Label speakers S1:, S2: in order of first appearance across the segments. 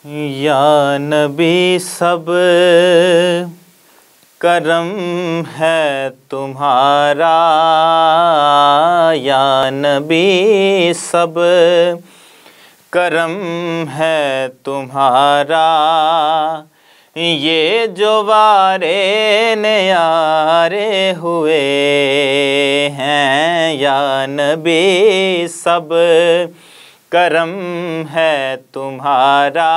S1: یا نبی سب کرم ہے تمہارا، یا نبی سب کرم ہے تمہارا، یہ جو وارے نیارے ہوئے ہیں، یا نبی سب کرم ہے تمہارا،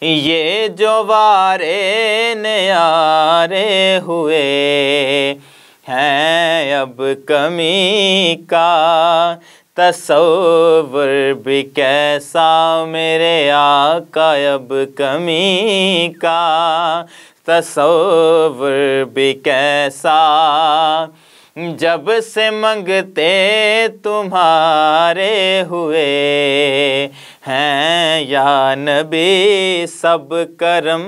S1: یہ جو وارے نیارے ہوئے ہیں، اب کمی کا تصور بھی کیسا میرے آقا، اب کمی کا تصور بھی کیسا، جب سے منگتے تمہارے ہوئے ہیں، یا نبی سب کرم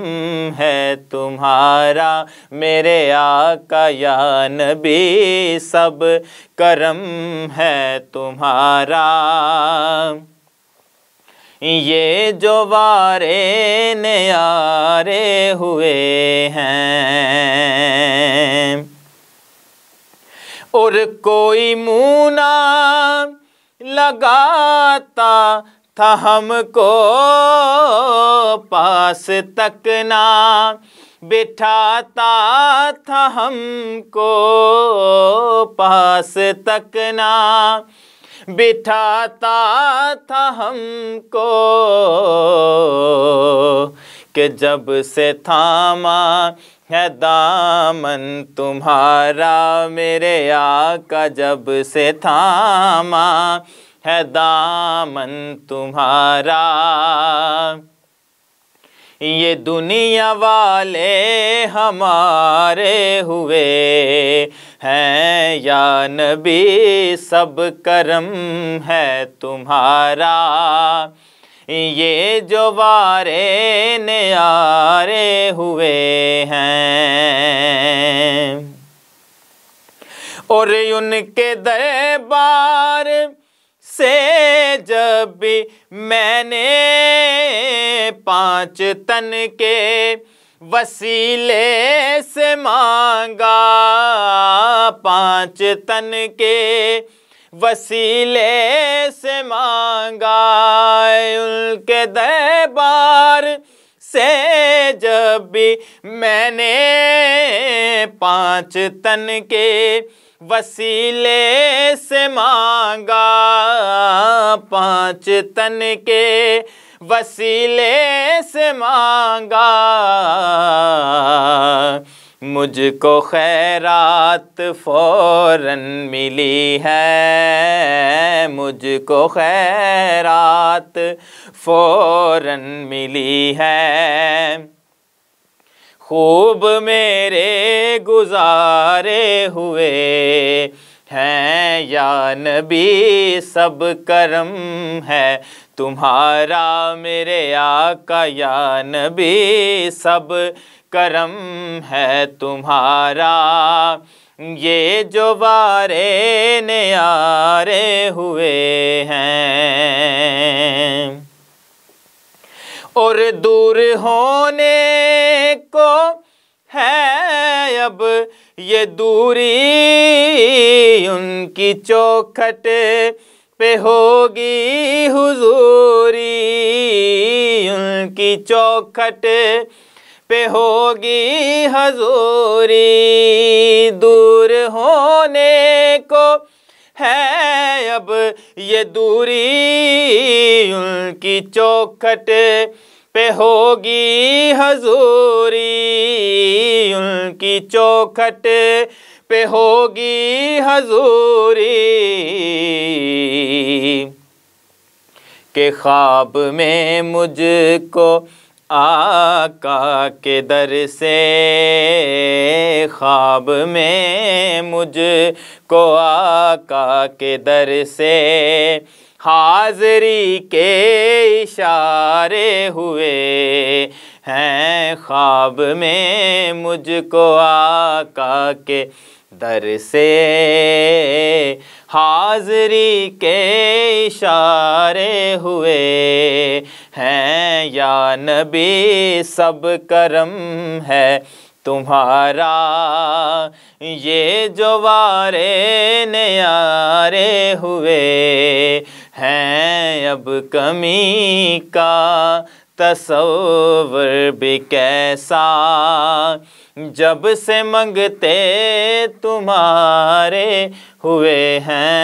S1: ہے تمہارا میرے آقا، یا نبی سب کرم ہے تمہارا، یہ جو وارے نیارے ہوئے ہیں، اور کوئی منہ نہ لگاتا تھا ہم کو، پاس تک نہ بٹھاتا تھا ہم کو، پاس تک نہ بٹھاتا تھا ہم کو، کہ جب سے تھاما ہے دامن تمہارا میرے آقا، جب سے تھاما ہے دامن تمہارا، یہ دنیا والے ہمارے ہوئے ہیں، یا نبی سب کرم ہے تمہارا، یہ جو وارے نیارے ہوئے ہیں، اور ان کے دربار سے جب بھی میں نے 5 تن کے وسیلے سے مانگا، 5 تن کے وسیلے سے مانگا، ان کے دربار سے جب بھی میں نے 5 تن کے وسیلے سے مانگا، 5 تن کے وسیلے سے مانگا، مجھ کو خیرات فوراً ملی ہے، مجھ کو خیرات فوراً ملی ہے، خوب میرے گزارے ہوئے ہیں، یا نبی سب کرم ہے تمہارا میرے آقا، یا نبی سب کرم ہے تمہارا، یہ جو وارے نیارے ہوئے ہیں، اور دور ہونے کو ہے اب یہ دوری، ان کی چوکھٹ پہ ہوگی حضوری، ان کی چوکھٹ پہ ہوگی حضوری، دور ہونے کو ہے اب یہ دوری، ان کی چوکھٹ پہ ہوگی حضوری، ان کی چوکھٹ پہ ہوگی حضوری، کہ خواب میں مجھ کو آقا کے در سے، خواب میں مجھ کو آقا کے در سے حاضری کے اشارے ہوئے ہیں، خواب میں مجھ کو آقا کے در سے حاضری کے اشارے ہوئے ہیں یا نبی، سب کرم ہے تمہارا، یہ جو وارے نیارے ہوئے ہیں، اب کمی کا تصور بھی کیسا، جب سے منگتے تمہارے ہوئے ہیں۔